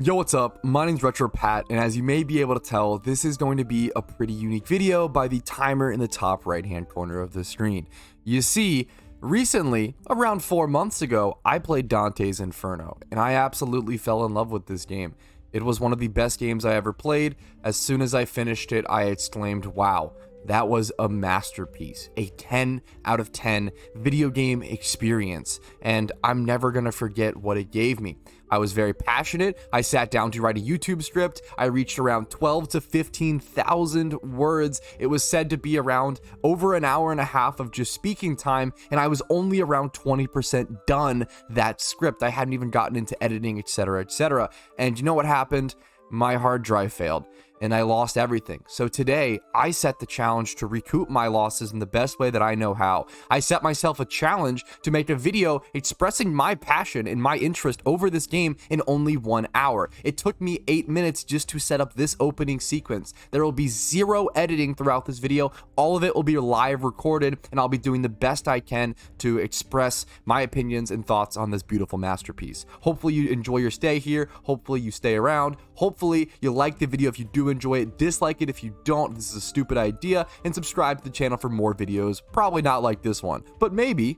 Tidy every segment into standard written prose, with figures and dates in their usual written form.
Yo, what's up? My name's Retro Pat, and as you may be able to tell, this is going to be a pretty unique video by the timer in the top right hand corner of the screen. You see, recently, around 4 months ago, I played Dantes Inferno, and I absolutely fell in love with this game. It was one of the best games I ever played. As soon as I finished it, I exclaimed, wow. That was a masterpiece, a 10 out of 10 video game experience, and I'm never gonna forget what it gave me. I was very passionate. I sat down to write a YouTube script. I reached around 12 to 15,000 words. It was said to be around over an hour and a half of just speaking time, and I was only around 20% done that script. I hadn't even gotten into editing, etc., etc. And you know what happened? My hard drive failed and I lost everything. So today I set the challenge to recoup my losses in the best way that I know how. I set myself a challenge to make a video expressing my passion and my interest over this game in only 1 hour. It took me 8 minutes just to set up this opening sequence. There will be zero editing throughout this video. All of it will be live recorded, and I'll be doing the best I can to express my opinions and thoughts on this beautiful masterpiece. Hopefully you enjoy your stay here. Hopefully you stay around. Hopefully you like the video if you do enjoy it, dislike it if you don't, this is a stupid idea, and subscribe to the channel for more videos. Probably not like this one, but maybe.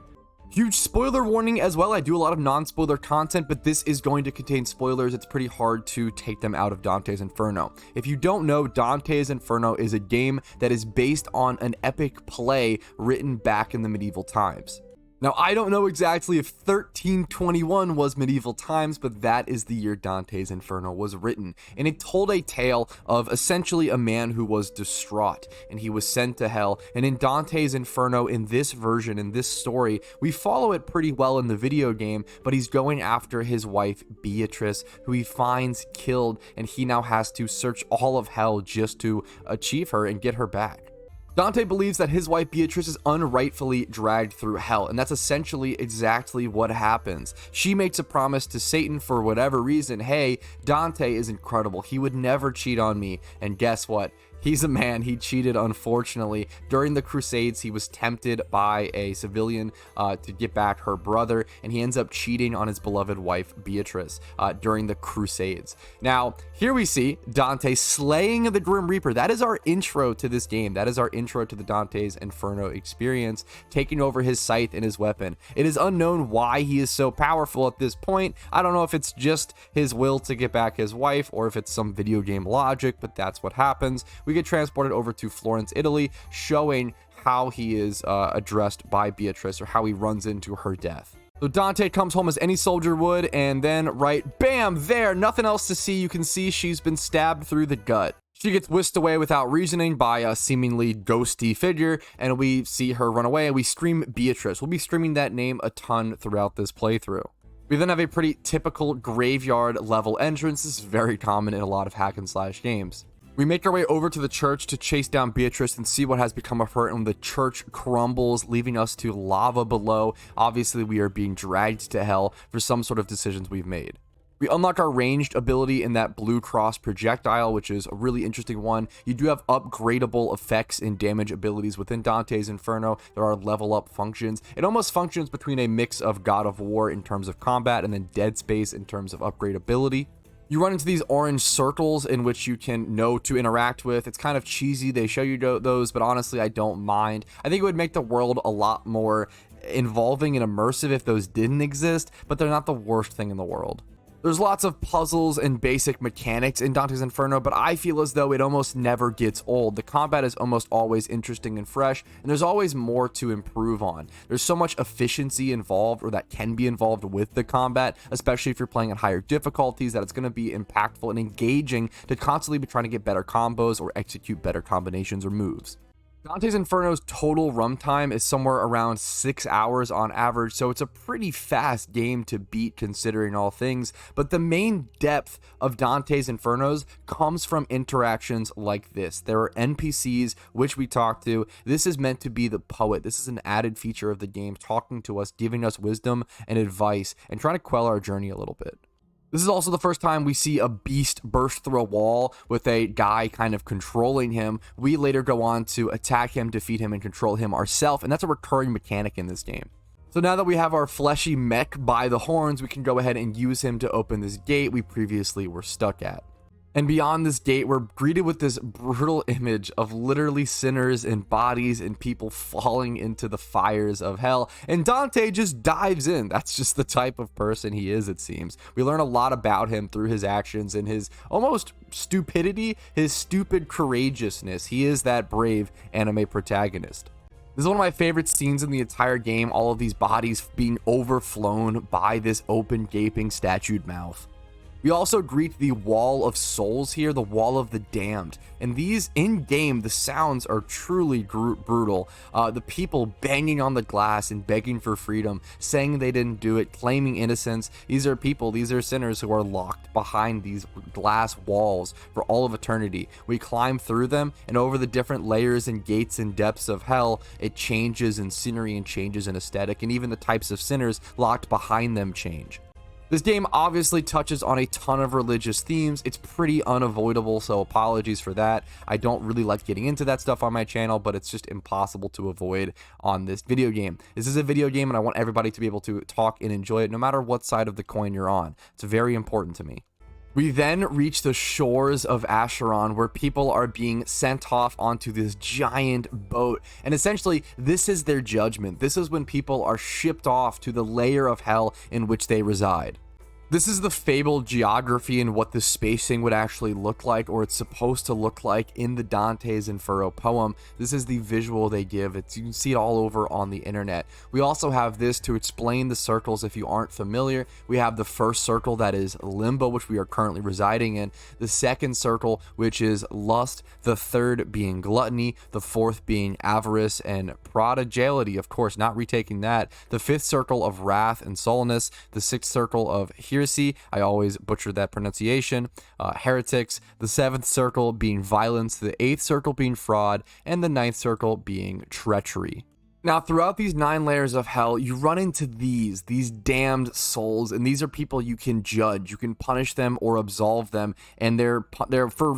Huge spoiler warning as well. I do a lot of non-spoiler content, but this is going to contain spoilers. It's pretty hard to take them out of Dantes Inferno. If you don't know, Dantes Inferno is a game that is based on an epic play written back in the medieval times. Now, I don't know exactly if 1321 was medieval times, but that is the year Dantes Inferno was written, and it told a tale of essentially a man who was distraught, and he was sent to hell. And in Dantes Inferno, in this version, in this story, we follow it pretty well in the video game, but he's going after his wife, Beatrice, who he finds killed, and he now has to search all of hell just to achieve her and get her back. Dante believes that his wife Beatrice is unrightfully dragged through hell, and that's essentially exactly what happens. She makes a promise to Satan for whatever reason. Hey, Dante is incredible. He would never cheat on me. And guess what? He's a man. He cheated, unfortunately. During the Crusades, he was tempted by a civilian to get back her brother, and he ends up cheating on his beloved wife, Beatrice, during the Crusades. Now, here we see Dante slaying the Grim Reaper. That is our intro to this game. That is our intro to the Dantes Inferno experience, taking over his scythe and his weapon. It is unknown why he is so powerful at this point. I don't know if it's just his will to get back his wife or if it's some video game logic, but that's what happens. We get transported over to Florence, Italy, showing how he is addressed by Beatrice, or how he runs into her death. So Dante comes home as any soldier would, and then right, bam, there, nothing else to see. You can see she's been stabbed through the gut. She gets whisked away without reasoning by a seemingly ghosty figure, and we see her run away, and we scream Beatrice. We'll be screaming that name a ton throughout this playthrough. We then have a pretty typical graveyard level entrance. This is very common in a lot of hack and slash games. We make our way over to the church to chase down Beatrice and see what has become of her, and the church crumbles, leaving us to lava below. Obviously, we are being dragged to hell for some sort of decisions we've made. We unlock our ranged ability in that blue cross projectile, which is a really interesting one. You do have upgradable effects and damage abilities within Dantes Inferno. There are level up functions. It almost functions between a mix of God of War in terms of combat and then Dead Space in terms of upgradability. You run into these orange circles in which you can know to interact with. It's kind of cheesy. They show you those, but honestly, I don't mind. I think it would make the world a lot more involving and immersive if those didn't exist, but they're not the worst thing in the world. There's lots of puzzles and basic mechanics in Dantes Inferno, but I feel as though it almost never gets old. The combat is almost always interesting and fresh, and there's always more to improve on. There's so much efficiency involved, or that can be involved with the combat, especially if you're playing at higher difficulties, that it's going to be impactful and engaging to constantly be trying to get better combos or execute better combinations or moves. Dantes Inferno's total runtime is somewhere around 6 hours on average, so it's a pretty fast game to beat considering all things, but the main depth of Dantes Inferno's comes from interactions like this. There are NPCs which we talk to. This is meant to be the poet. This is an added feature of the game, talking to us, giving us wisdom and advice, and trying to quell our journey a little bit. This is also the first time we see a beast burst through a wall with a guy kind of controlling him. We later go on to attack him, defeat him, and control him ourselves, and that's a recurring mechanic in this game. So now that we have our fleshy mech by the horns, we can go ahead and use him to open this gate we previously were stuck at. And beyond this gate, we're greeted with this brutal image of literally sinners and bodies and people falling into the fires of hell. And Dante just dives in. That's just the type of person he is, it seems. We learn a lot about him through his actions and his almost stupidity, his stupid courageousness. He is that brave anime protagonist. This is one of my favorite scenes in the entire game, all of these bodies being overflown by this open, gaping, statued mouth. We also greet the Wall of Souls here, the Wall of the Damned. And these in-game, the sounds are truly brutal. The people banging on the glass and begging for freedom, saying they didn't do it, claiming innocence. These are people, these are sinners who are locked behind these glass walls for all of eternity. We climb through them, and over the different layers and gates and depths of hell, it changes in scenery and changes in aesthetic, and even the types of sinners locked behind them change. This game obviously touches on a ton of religious themes. It's pretty unavoidable, so apologies for that. I don't really like getting into that stuff on my channel, but it's just impossible to avoid on this video game. This is a video game, and I want everybody to be able to talk and enjoy it no matter what side of the coin you're on. It's very important to me. We then reach the shores of Acheron, where people are being sent off onto this giant boat. And essentially, this is their judgment. This is when people are shipped off to the layer of hell in which they reside. This is the fabled geography and what the spacing would actually look like, or it's supposed to look like in the Dantes Inferno poem. This is the visual they give. You can see it all over on the internet. We also have this to explain the circles if you aren't familiar. We have the first circle, that is Limbo, which we are currently residing in. The second circle, which is Lust. The third being Gluttony. The fourth being Avarice and Prodigality, of course, not retaking that. The fifth circle of Wrath and Soulness. The sixth circle of Heresy, I always butcher that pronunciation, heretics, the seventh circle being violence, the eighth circle being fraud, and the ninth circle being treachery. Now, throughout these 9 layers of hell, you run into these damned souls, and these are people you can judge. You can punish them or absolve them, and their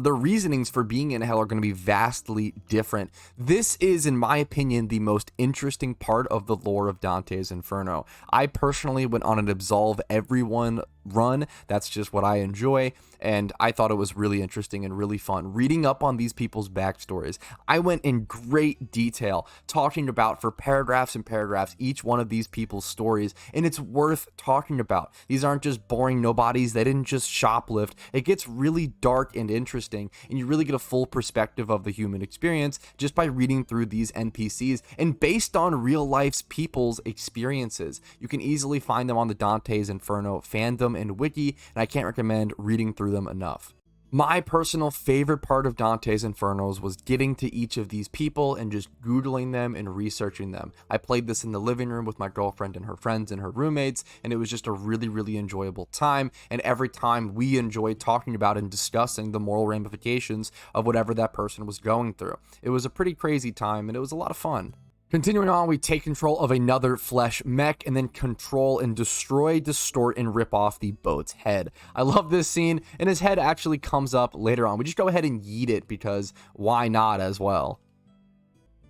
reasonings for being in hell are going to be vastly different. This is, in my opinion, the most interesting part of the lore of Dante's Inferno. I personally went on an absolve everyone run. That's just what I enjoy, and I thought it was really interesting and really fun reading up on these people's backstories. I went in great detail talking about, for paragraphs and paragraphs, each one of these people's stories, and it's worth talking about. These aren't just boring nobodies. They didn't just shoplift. It gets really dark and interesting, and you really get a full perspective of the human experience just by reading through these NPCs, and based on real life's people's experiences. You can easily find them on the Dante's Inferno fandom and wiki, and I can't recommend reading through them enough. My personal favorite part of Dante's Infernos was getting to each of these people and just Googling them and researching them. I played this in the living room with my girlfriend and her friends and her roommates, and it was just a really, really enjoyable time. And every time we enjoyed talking about and discussing the moral ramifications of whatever that person was going through. It was a pretty crazy time, and it was a lot of fun. Continuing on, we take control of another flesh mech and then control and destroy, distort, and rip off the boat's head. I love this scene, and his head actually comes up later on. We just go ahead and yeet it because why not as well.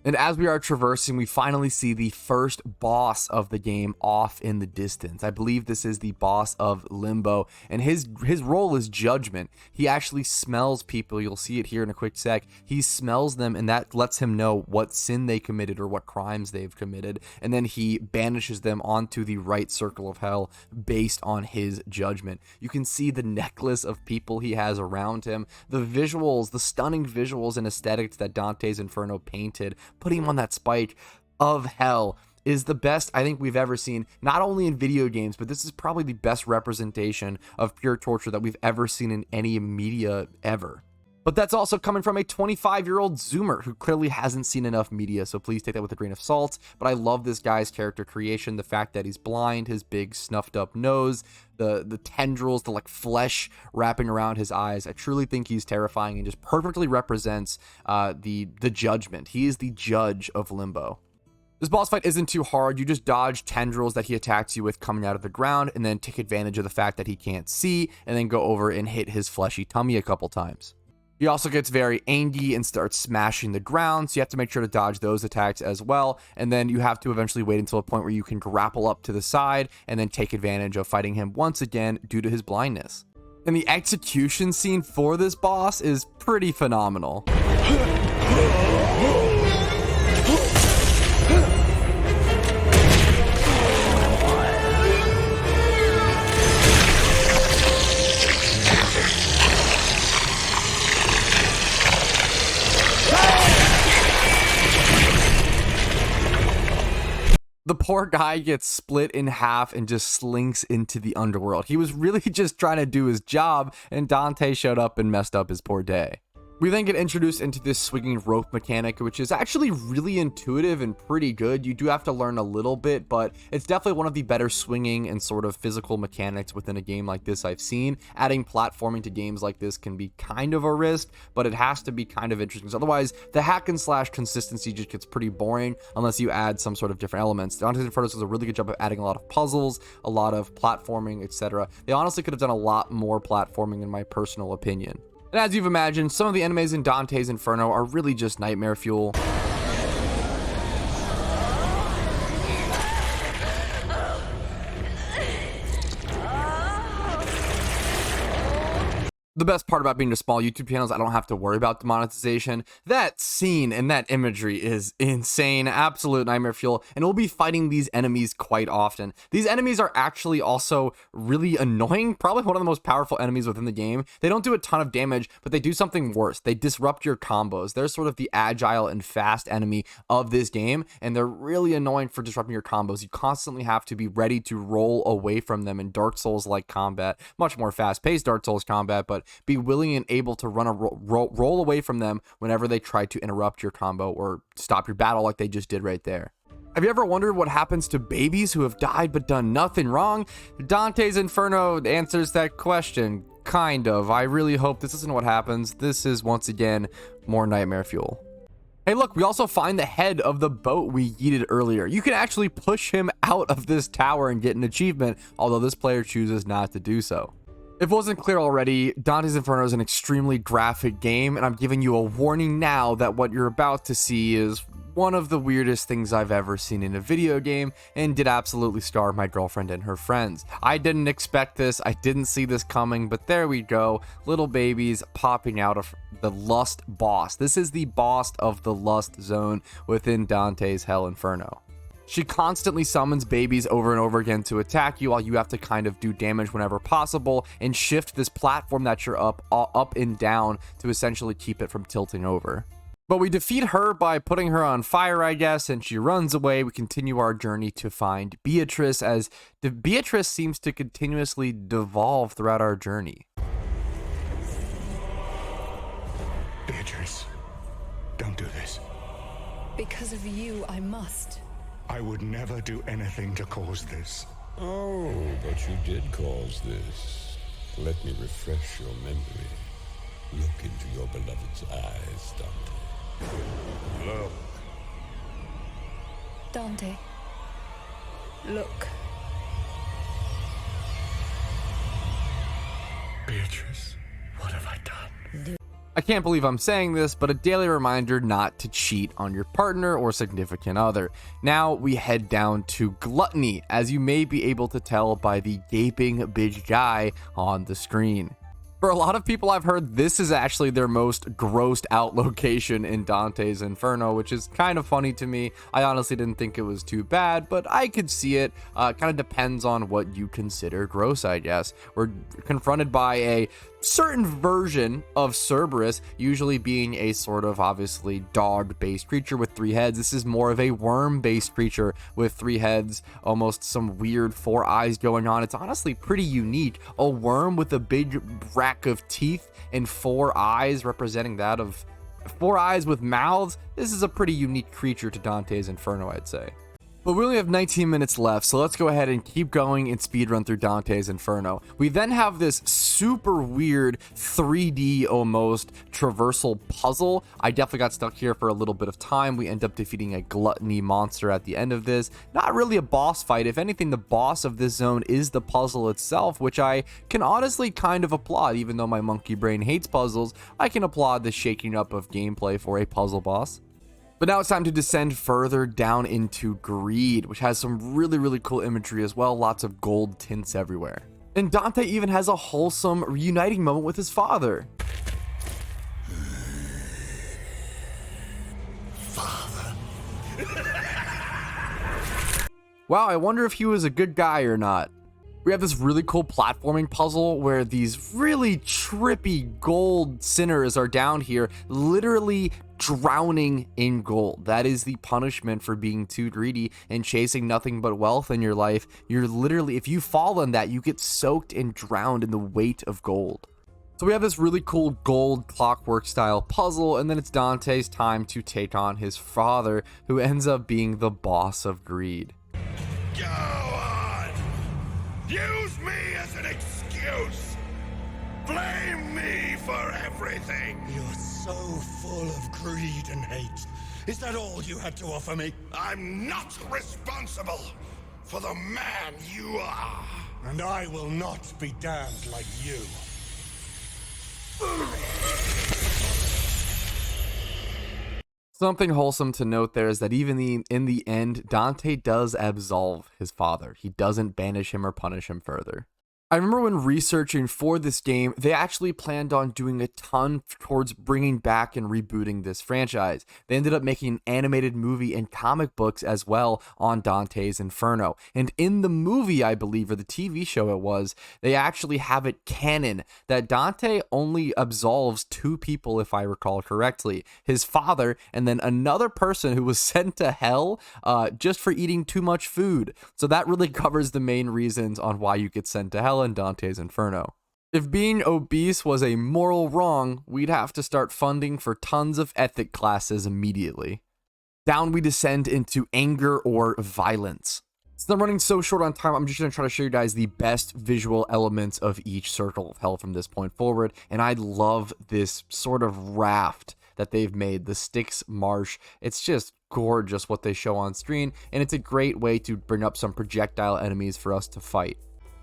And as we are traversing, we finally see the first boss of the game off in the distance. I believe this is the boss of Limbo, and his role is judgment. He actually smells people. You'll see it here in a quick sec. He smells them, and that lets him know what sin they committed or what crimes they've committed, and then he banishes them onto the right circle of hell based on his judgment. You can see the necklace of people he has around him, the visuals, the stunning visuals and aesthetics that Dante's Inferno painted. Putting him on that spike of hell is the best I think we've ever seen, not only in video games, but this is probably the best representation of pure torture that we've ever seen in any media ever. But that's also coming from a 25-year-old Zoomer who clearly hasn't seen enough media, so please take that with a grain of salt. But I love this guy's character creation, the fact that he's blind, his big snuffed up nose, the tendrils, the like flesh wrapping around his eyes. I truly think he's terrifying and just perfectly represents the judgment. He is the judge of Limbo. This boss fight isn't too hard. You just dodge tendrils that he attacks you with coming out of the ground, and then take advantage of the fact that he can't see, and then go over and hit his fleshy tummy a couple times. He also gets very angry and starts smashing the ground, so you have to make sure to dodge those attacks as well, and then you have to eventually wait until a point where you can grapple up to the side and then take advantage of fighting him once again due to his blindness. And the execution scene for this boss is pretty phenomenal. The poor guy gets split in half and just slinks into the underworld. He was really just trying to do his job, and Dante showed up and messed up his poor day. We then get introduced into this swinging rope mechanic, which is actually really intuitive and pretty good. You do have to learn a little bit, but it's definitely one of the better swinging and sort of physical mechanics within a game like this I've seen. Adding platforming to games like this can be kind of a risk, but it has to be kind of interesting. So otherwise, the hack and slash consistency just gets pretty boring unless you add some sort of different elements. Dantes Inferno does a really good job of adding a lot of puzzles, a lot of platforming, etc. They honestly could have done a lot more platforming in my personal opinion. And as you've imagined, some of the enemies in Dantes Inferno are really just nightmare fuel. The best part about being a small YouTube channel is I don't have to worry about demonetization. That scene and that imagery is insane, absolute nightmare fuel, and we'll be fighting these enemies quite often. These enemies are actually also really annoying, probably one of the most powerful enemies within the game. They don't do a ton of damage, but they do something worse. They disrupt your combos. They're sort of the agile and fast enemy of this game, and they're really annoying for disrupting your combos. You constantly have to be ready to roll away from them in Dark Souls-like combat, much more fast-paced Dark Souls combat, but be willing and able to run a roll away from them whenever they try to interrupt your combo or stop your battle like they just did right there. Have you ever wondered what happens to babies who have died but done nothing wrong? Dantes Inferno answers that question, kind of. I really hope this isn't what happens. This is, once again, more nightmare fuel. Hey look, we also find the head of the boat we yeeted earlier. You can actually push him out of this tower and get an achievement, although this player chooses not to do so. If it wasn't clear already, Dantes Inferno is an extremely graphic game, and I'm giving you a warning now that what you're about to see is one of the weirdest things I've ever seen in a video game, and did absolutely scar my girlfriend and her friends. I didn't expect this, I didn't see this coming, but there we go. Little babies popping out of the Lust boss. This is the boss of the Lust zone within Dante's Hell Inferno. She constantly summons babies over and over again to attack you, while you have to kind of do damage whenever possible and shift this platform that you're up and down to essentially keep it from tilting over. But we defeat her by putting her on fire, I guess, and she runs away. We continue our journey to find Beatrice, as Beatrice seems to continuously devolve throughout our journey. Beatrice, don't do this. Because of you, I must. I would never do anything to cause this. Oh, but you did cause this. Let me refresh your memory. Look into your beloved's eyes, Dante. Look. Dante, look. Beatrice, what have I done? I can't believe I'm saying this, but a daily reminder not to cheat on your partner or significant other. Now we head down to Gluttony, as you may be able to tell by the gaping big guy on the screen. For a lot of people, I've heard this is actually their most grossed out location in Dantes Inferno, which is kind of funny to me. I honestly didn't think it was too bad, but I could see it. Kind of depends on what you consider gross, I guess. We're confronted by a certain version of Cerberus, usually being a sort of obviously dog-based creature with 3 heads. This is more of a worm-based creature with 3 heads, almost some weird 4 eyes going on. It's honestly pretty unique. A worm with a big rack of teeth and 4 eyes, representing that of 4 eyes with mouths. This is a pretty unique creature to Dantes Inferno, I'd say. But we only have 19 minutes left, so let's go ahead and keep going and speedrun through Dante's Inferno. We then have this super weird 3D almost traversal puzzle. I definitely got stuck here for a little bit of time. We end up defeating a gluttony monster at the end of this. Not really a boss fight. If anything, the boss of this zone is the puzzle itself, which I can honestly kind of applaud. Even though my monkey brain hates puzzles, I can applaud the shaking up of gameplay for a puzzle boss. But now it's time to descend further down into Greed, which has some really cool imagery as well. Lots of gold tints everywhere. And Dante even has a wholesome reuniting moment with his father. Father. Wow, I wonder if he was a good guy or not. We have this really cool platforming puzzle where these really trippy gold sinners are down here, literally drowning in gold. That is the punishment for being too greedy and chasing nothing but wealth in your life. You're literally, if you fall in that, you get soaked and drowned in the weight of gold. So we have this really cool gold clockwork style puzzle, and then it's Dante's time to take on his father, who ends up being the boss of greed. Go on! Use me as an excuse! Blame me for everything! You're so full of greed and hate. Is that all you had to offer me? I'm not responsible for the man you are. And I will not be damned like you. Something wholesome to note there is that even in the end, Dante does absolve his father. He doesn't banish him or punish him further. I remember when researching for this game, they actually planned on doing a ton towards bringing back and rebooting this franchise. They ended up making an animated movie and comic books as well on Dante's Inferno. And in the movie, I believe, or the TV show it was, they actually have it canon that Dante only absolves 2 people, if I recall correctly. His father, and then another person who was sent to hell just for eating too much food. So that really covers the main reasons on why you get sent to hell in Dante's Inferno. If being obese was a moral wrong, we'd have to start funding for tons of ethic classes immediately. Down we descend into anger or violence. Since I'm running so short on time, I'm just going to try to show you guys the best visual elements of each circle of hell from this point forward, and I love this sort of raft that they've made, the Styx Marsh. It's just gorgeous what they show on screen, and it's a great way to bring up some projectile enemies for us to fight.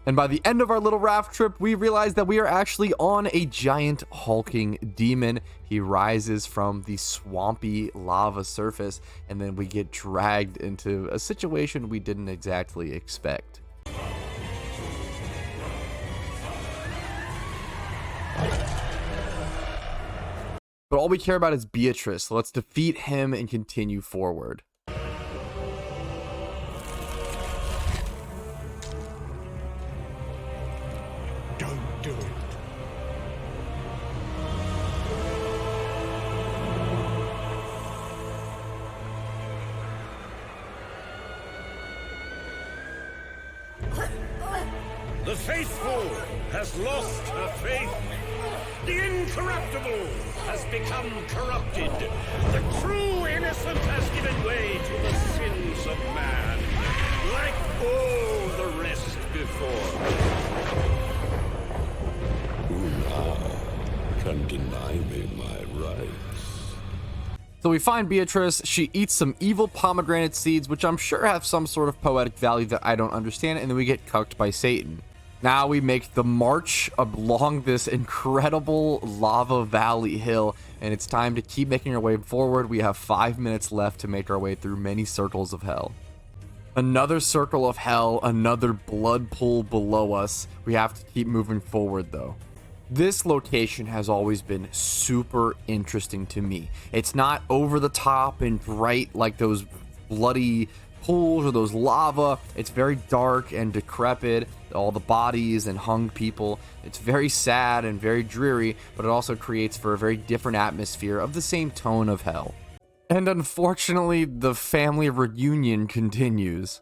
And by the end of our little raft trip, we realize that we are actually on a giant hulking demon. He rises from the swampy lava surface, and then we get dragged into a situation we didn't exactly expect. But all we care about is Beatrice, so let's defeat him and continue forward. Don't do it. The faithful has lost her faith. The incorruptible has become corrupted. The true innocent has given way to the sins of man, like all the rest before. Who now can deny me my rights? So we find Beatrice, she eats some evil pomegranate seeds, which I'm sure have some sort of poetic value that I don't understand, and then we get cucked by Satan. Now we make the march along this incredible lava valley hill, and it's time to keep making our way forward. We have 5 minutes left to make our way through many circles of hell. Another circle of hell, another blood pool below us. We have to keep moving forward though. This location has always been super interesting to me. It's not over the top and bright like those bloody pools or those lava. It's very dark and decrepit, all the bodies and hung people. It's very sad and very dreary, but it also creates for a very different atmosphere of the same tone of hell. And unfortunately, the family reunion continues.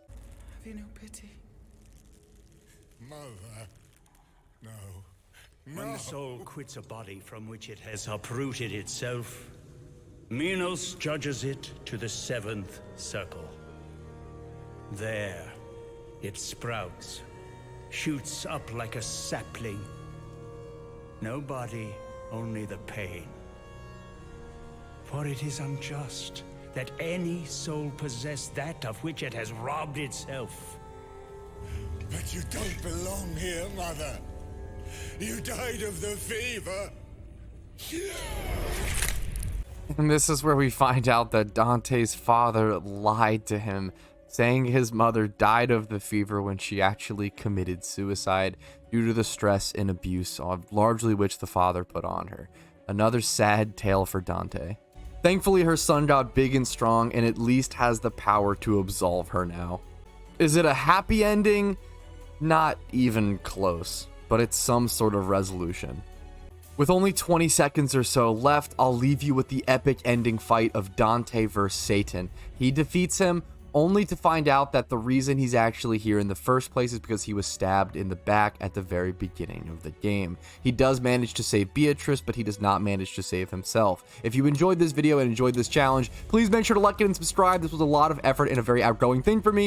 Have you no pity? Mother. No. When the soul quits a body from which it has uprooted itself, Minos judges it to the 7th circle. There, it sprouts, shoots up like a sapling. No body, only the pain. For it is unjust that any soul possess that of which it has robbed itself. But you don't belong here, Mother. You died of the fever. And this is where we find out that Dante's father lied to him, saying his mother died of the fever when she actually committed suicide due to the stress and abuse, largely which the father put on her. Another sad tale for Dante. Thankfully, her son got big and strong and at least has the power to absolve her now. Is it a happy ending? Not even close, but it's some sort of resolution. With only 20 seconds or so left, I'll leave you with the epic ending fight of Dante vs Satan. He defeats him, only to find out that the reason he's actually here in the first place is because he was stabbed in the back at the very beginning of the game. He does manage to save Beatrice, but he does not manage to save himself. If you enjoyed this video and enjoyed this challenge, please make sure to like it and subscribe. This was a lot of effort and a very outgoing thing for me.